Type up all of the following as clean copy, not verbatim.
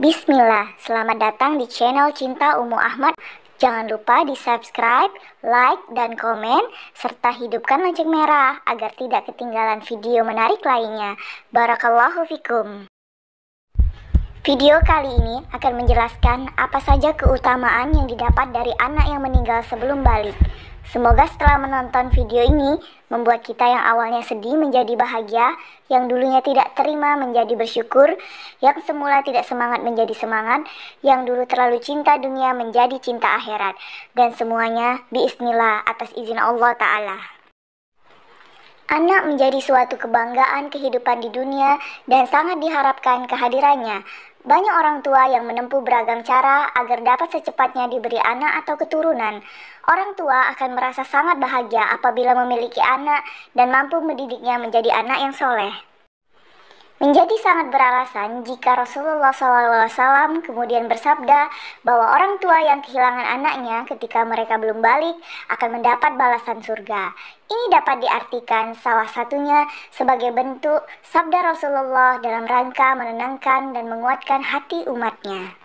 Bismillah, selamat datang di channel Cinta Ummu Ahmad. Jangan lupa di subscribe, like, dan komen, serta hidupkan lonceng merah agar tidak ketinggalan video menarik lainnya. Barakallahu fikum. Video kali ini akan menjelaskan apa saja keutamaan yang didapat dari anak yang meninggal sebelum balik. Semoga setelah menonton video ini membuat kita yang awalnya sedih menjadi bahagia, yang dulunya tidak terima menjadi bersyukur, yang semula tidak semangat menjadi semangat, yang dulu terlalu cinta dunia menjadi cinta akhirat, dan semuanya biiznillah atas izin Allah Ta'ala. Anak menjadi suatu kebanggaan kehidupan di dunia dan sangat diharapkan kehadirannya. Banyak orang tua yang menempuh beragam cara agar dapat secepatnya diberi anak atau keturunan. Orang tua akan merasa sangat bahagia apabila memiliki anak dan mampu mendidiknya menjadi anak yang soleh. Menjadi sangat beralasan jika Rasulullah SAW kemudian bersabda bahwa orang tua yang kehilangan anaknya ketika mereka belum balik akan mendapat balasan surga. Ini dapat diartikan salah satunya sebagai bentuk sabda Rasulullah dalam rangka menenangkan dan menguatkan hati umatnya.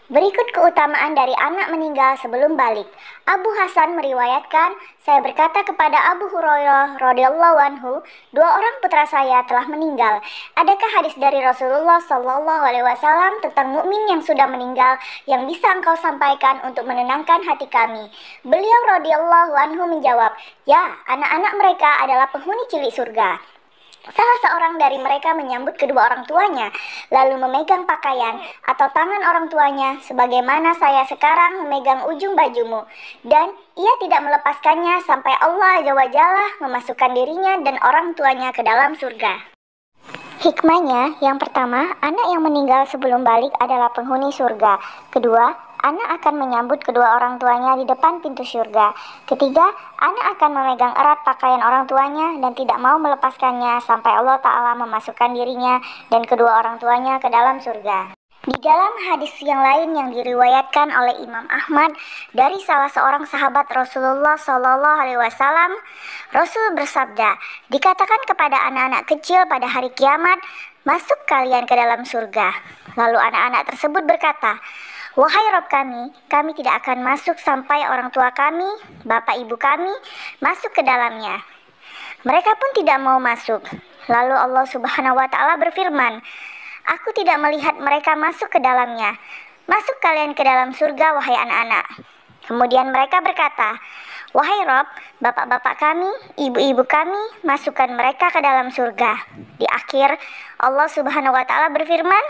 Berikut keutamaan dari anak meninggal sebelum balik. Abu Hasan meriwayatkan, saya berkata kepada Abu Hurairah radhiyallahu anhu, 2 orang putra saya telah meninggal. Adakah hadis dari Rasulullah SAW tentang mukmin yang sudah meninggal yang bisa engkau sampaikan untuk menenangkan hati kami? Beliau radhiyallahu anhu menjawab, ya, anak-anak mereka adalah penghuni cilik surga. Salah seorang dari mereka menyambut kedua orang tuanya, lalu memegang pakaian atau tangan orang tuanya sebagaimana saya sekarang memegang ujung bajumu, dan ia tidak melepaskannya sampai Allah Azza wa Jalla memasukkan dirinya dan orang tuanya ke dalam surga. Hikmahnya, yang pertama, anak yang meninggal sebelum balik adalah penghuni surga. Kedua, anak akan menyambut kedua orang tuanya di depan pintu surga. Ketiga, anak akan memegang erat pakaian orang tuanya dan tidak mau melepaskannya sampai Allah Ta'ala memasukkan dirinya dan kedua orang tuanya ke dalam surga. Di dalam hadis yang lain yang diriwayatkan oleh Imam Ahmad dari salah seorang sahabat Rasulullah SAW, Rasul bersabda, dikatakan kepada anak-anak kecil pada hari kiamat, masuk kalian ke dalam surga. Lalu anak-anak tersebut berkata, wahai Rabb kami tidak akan masuk sampai orang tua kami, bapak ibu kami, masuk ke dalamnya. Mereka pun tidak mau masuk. Lalu Allah Subhanahu wa Ta'ala berfirman, aku tidak melihat mereka masuk ke dalamnya. Masuk kalian ke dalam surga, wahai anak-anak. Kemudian mereka berkata, wahai Rabb, bapak-bapak kami, ibu-ibu kami, masukkan mereka ke dalam surga. Di akhir, Allah Subhanahu wa Ta'ala berfirman,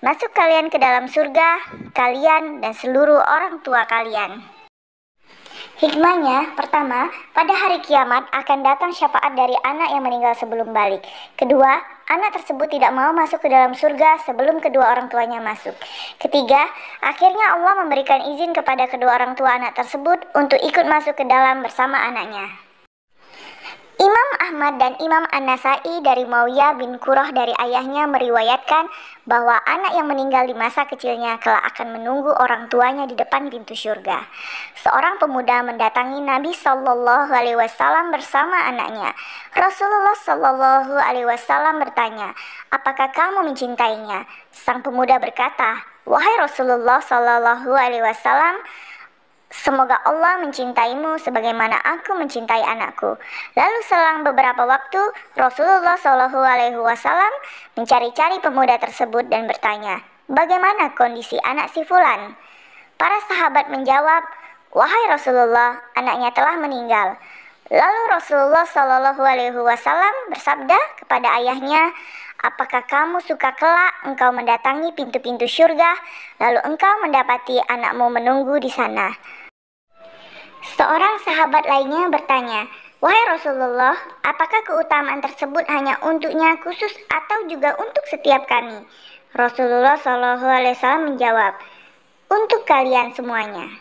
masuk kalian ke dalam surga, kalian dan seluruh orang tua kalian. Hikmahnya, pertama, pada hari kiamat akan datang syafaat dari anak yang meninggal sebelum balik. Kedua, anak tersebut tidak mau masuk ke dalam surga sebelum kedua orang tuanya masuk. Ketiga, akhirnya Allah memberikan izin kepada kedua orang tua anak tersebut untuk ikut masuk ke dalam bersama anaknya. Imam Ahmad dan Imam An-Nasai dari Muawiyah bin Qurrah dari ayahnya meriwayatkan bahwa anak yang meninggal di masa kecilnya kelak akan menunggu orang tuanya di depan pintu surga. Seorang pemuda mendatangi Nabi SAW bersama anaknya. Rasulullah SAW bertanya, apakah kamu mencintainya? Sang pemuda berkata, wahai Rasulullah SAW, semoga Allah mencintaimu sebagaimana aku mencintai anakku. Lalu selang beberapa waktu, Rasulullah SAW mencari-cari pemuda tersebut dan bertanya, bagaimana kondisi anak si fulan? Para sahabat menjawab, wahai Rasulullah, anaknya telah meninggal. Lalu Rasulullah SAW bersabda kepada ayahnya, apakah kamu suka kelak engkau mendatangi pintu-pintu surga, lalu engkau mendapati anakmu menunggu di sana? Seorang sahabat lainnya bertanya, wahai Rasulullah, apakah keutamaan tersebut hanya untuknya khusus atau juga untuk setiap kami? Rasulullah SAW menjawab, untuk kalian semuanya.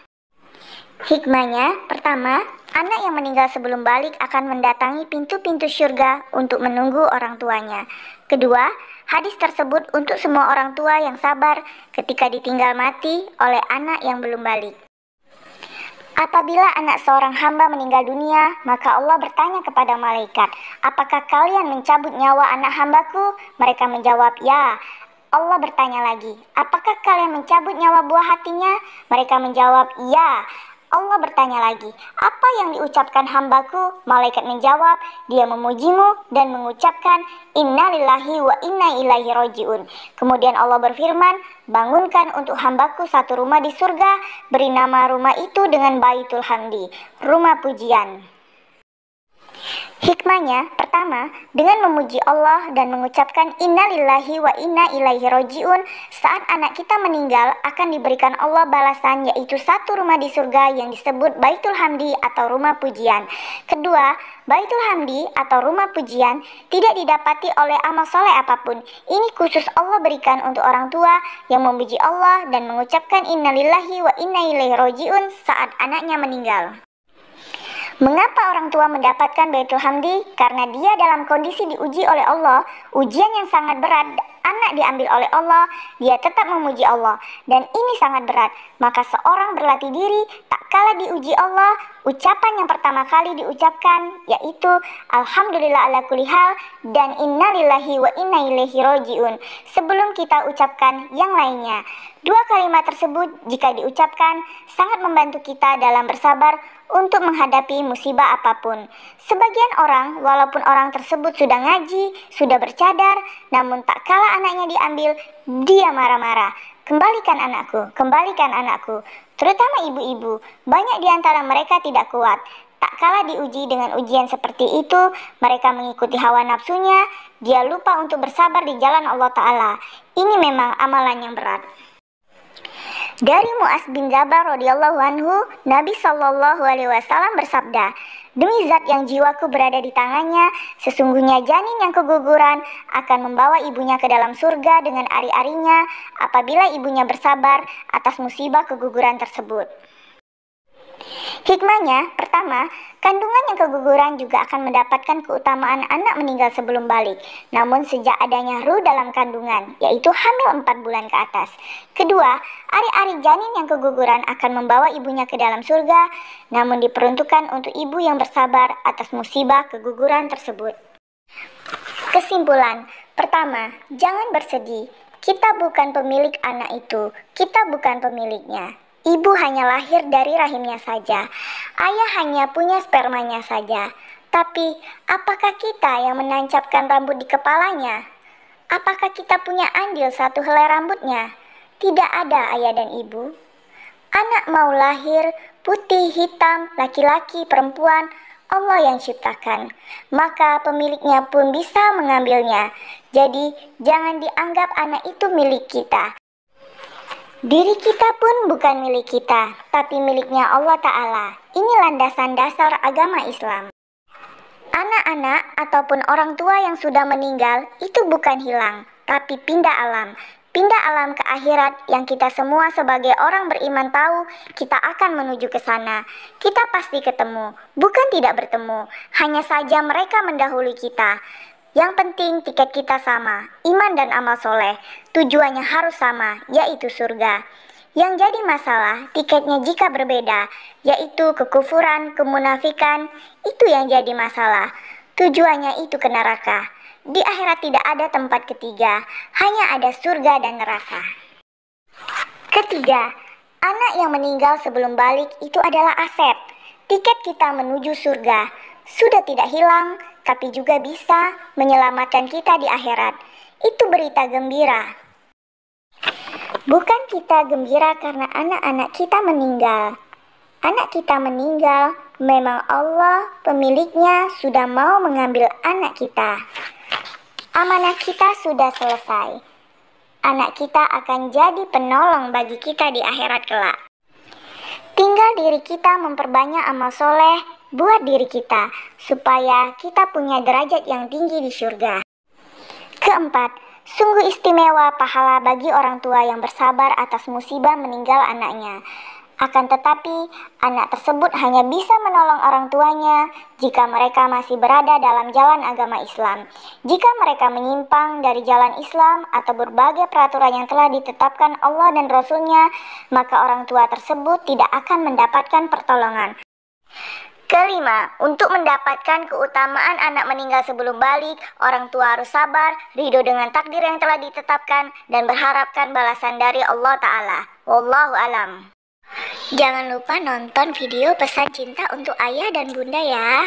Hikmahnya, pertama, anak yang meninggal sebelum balik akan mendatangi pintu-pintu surga untuk menunggu orang tuanya. Kedua, hadis tersebut untuk semua orang tua yang sabar ketika ditinggal mati oleh anak yang belum balik. Apabila anak seorang hamba meninggal dunia, maka Allah bertanya kepada malaikat, apakah kalian mencabut nyawa anak hambaku? Mereka menjawab, ya. Allah bertanya lagi, apakah kalian mencabut nyawa buah hatinya? Mereka menjawab, ya. Allah bertanya lagi, apa yang diucapkan hambaku? Malaikat menjawab, dia memujimu dan mengucapkan, inna lillahi wa inna ilaihi roji'un. Kemudian Allah berfirman, bangunkan untuk hambaku satu rumah di surga, beri nama rumah itu dengan Baitul Hamdi, rumah pujian. Hikmahnya, pertama, dengan memuji Allah dan mengucapkan innalillahi wa inna ilaihi roji'un, saat anak kita meninggal akan diberikan Allah balasan, yaitu satu rumah di surga yang disebut Baitul Hamdi atau rumah pujian. Kedua, Baitul Hamdi atau rumah pujian tidak didapati oleh amal soleh apapun. Ini khusus Allah berikan untuk orang tua yang memuji Allah dan mengucapkan innalillahi wa inna ilaihi roji'un saat anaknya meninggal. Mengapa orang tua mendapatkan Baitul Hamdi? Karena dia dalam kondisi diuji oleh Allah, ujian yang sangat berat. Anak diambil oleh Allah, dia tetap memuji Allah, dan ini sangat berat. Maka seorang berlatih diri, tak kala diuji Allah, ucapan yang pertama kali diucapkan yaitu Alhamdulillah ala kulli hal dan innalillahi wa inna ilaihi roji'un sebelum kita ucapkan yang lainnya. Dua kalimat tersebut jika diucapkan sangat membantu kita dalam bersabar untuk menghadapi musibah apapun. Sebagian orang, walaupun orang tersebut sudah ngaji, sudah bercadar, namun tak kala anaknya diambil, dia marah-marah. Kembalikan anakku, terutama ibu-ibu. Banyak di antara mereka tidak kuat. Tak kala diuji dengan ujian seperti itu, mereka mengikuti hawa nafsunya, dia lupa untuk bersabar di jalan Allah Ta'ala. Ini memang amalan yang berat. Dari Mu'az bin Jabal radhiyallahu anhu, Nabi Shallallahu alaihi wasallam bersabda, demi zat yang jiwaku berada di tangannya, sesungguhnya janin yang keguguran akan membawa ibunya ke dalam surga dengan ari-arinya apabila ibunya bersabar atas musibah keguguran tersebut. Hikmahnya, pertama, kandungan yang keguguran juga akan mendapatkan keutamaan anak meninggal sebelum balik, namun sejak adanya ruh dalam kandungan, yaitu hamil 4 bulan ke atas. Kedua, ari-ari janin yang keguguran akan membawa ibunya ke dalam surga, namun diperuntukkan untuk ibu yang bersabar atas musibah keguguran tersebut. Kesimpulan, pertama, jangan bersedih. Kita bukan pemilik anak itu, kita bukan pemiliknya. Ibu hanya lahir dari rahimnya saja, ayah hanya punya spermanya saja. Tapi, apakah kita yang menancapkan rambut di kepalanya? Apakah kita punya andil satu helai rambutnya? Tidak ada ayah dan ibu. Anak mau lahir, putih, hitam, laki-laki, perempuan, Allah yang ciptakan. Maka pemiliknya pun bisa mengambilnya. Jadi, jangan dianggap anak itu milik kita. Diri kita pun bukan milik kita, tapi miliknya Allah Ta'ala. Ini landasan dasar agama Islam. Anak-anak ataupun orang tua yang sudah meninggal itu bukan hilang, tapi pindah alam. Pindah alam ke akhirat yang kita semua sebagai orang beriman tahu kita akan menuju ke sana. Kita pasti ketemu, bukan tidak bertemu. Hanya saja mereka mendahului kita. Yang penting tiket kita sama, iman dan amal soleh. Tujuannya harus sama, yaitu surga. Yang jadi masalah, tiketnya jika berbeda, yaitu kekufuran, kemunafikan, itu yang jadi masalah. Tujuannya itu ke neraka. Di akhirat tidak ada tempat ketiga, hanya ada surga dan neraka. Ketiga, anak yang meninggal sebelum balik itu adalah aset. Tiket kita menuju surga sudah tidak hilang, tapi juga bisa menyelamatkan kita di akhirat. Itu berita gembira. Bukan kita gembira karena anak-anak kita meninggal. Anak kita meninggal, memang Allah pemiliknya sudah mau mengambil anak kita. Amanah kita sudah selesai. Anak kita akan jadi penolong bagi kita di akhirat kelak. Tinggal diri kita memperbanyak amal soleh buat diri kita, supaya kita punya derajat yang tinggi di surga. Keempat, sungguh istimewa pahala bagi orang tua yang bersabar atas musibah meninggal anaknya. Akan tetapi, anak tersebut hanya bisa menolong orang tuanya jika mereka masih berada dalam jalan agama Islam. Jika mereka menyimpang dari jalan Islam atau berbagai peraturan yang telah ditetapkan Allah dan Rasul-Nya, maka orang tua tersebut tidak akan mendapatkan pertolongan. Kelima, untuk mendapatkan keutamaan anak meninggal sebelum balik, orang tua harus sabar, ridho dengan takdir yang telah ditetapkan, dan berharapkan balasan dari Allah Ta'ala. Wallahu alam. Jangan lupa nonton video pesan cinta untuk ayah dan bunda ya.